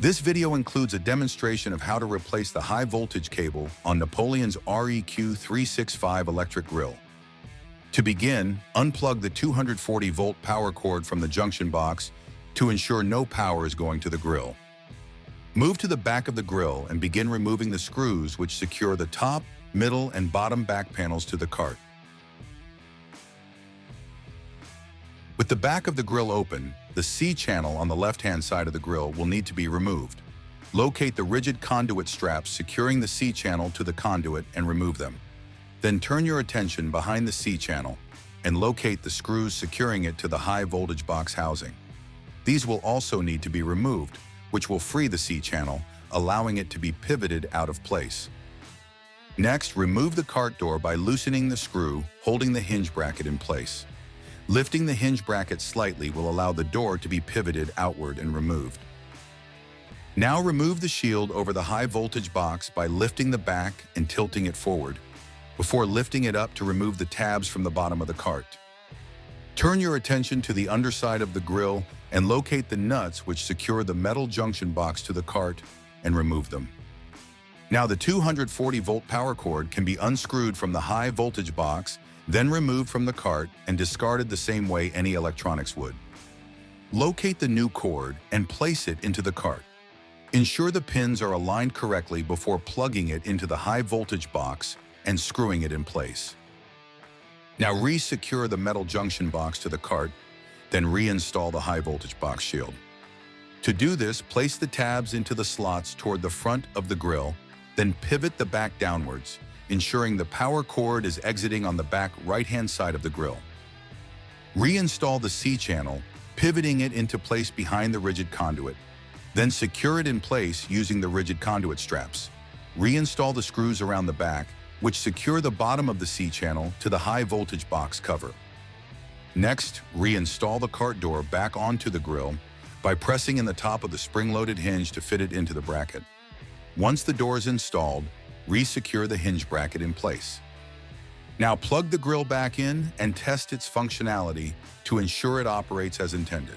This video includes a demonstration of how to replace the high voltage cable on Napoleon's REQ365 electric grill. To begin, unplug the 240-volt power cord from the junction box to ensure no power is going to the grill. Move to the back of the grill and begin removing the screws which secure the top, middle, and bottom back panels to the cart. With the back of the grill open, the C channel on the left-hand side of the grill will need to be removed. Locate the rigid conduit straps securing the C channel to the conduit and remove them. Then turn your attention behind the C channel and locate the screws securing it to the high voltage box housing. These will also need to be removed, which will free the C channel, allowing it to be pivoted out of place. Next, remove the cart door by loosening the screw holding the hinge bracket in place. Lifting the hinge bracket slightly will allow the door to be pivoted outward and removed. Now remove the shield over the high voltage box by lifting the back and tilting it forward, before lifting it up to remove the tabs from the bottom of the cart. Turn your attention to the underside of the grill and locate the nuts which secure the metal junction box to the cart and remove them. Now the 240-volt power cord can be unscrewed from the high voltage box, then removed from the cart and discarded the same way any electronics would. Locate the new cord and place it into the cart. Ensure the pins are aligned correctly before plugging it into the high voltage box and screwing it in place. Now re-secure the metal junction box to the cart, then reinstall the high voltage box shield. To do this, place the tabs into the slots toward the front of the grill, then pivot the back downwards, ensuring the power cord is exiting on the back right-hand side of the grill. Reinstall the C channel, pivoting it into place behind the rigid conduit. Then secure it in place using the rigid conduit straps. Reinstall the screws around the back, which secure the bottom of the C channel to the high voltage box cover. Next, reinstall the cart door back onto the grill by pressing in the top of the spring-loaded hinge to fit it into the bracket. Once the door is installed, re-secure the hinge bracket in place. Now plug the grill back in and test its functionality to ensure it operates as intended.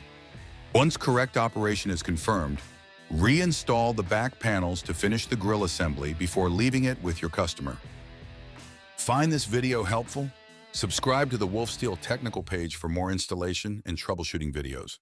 Once correct operation is confirmed, reinstall the back panels to finish the grill assembly before leaving it with your customer. Find this video helpful? Subscribe to the Wolf Steel technical page for more installation and troubleshooting videos.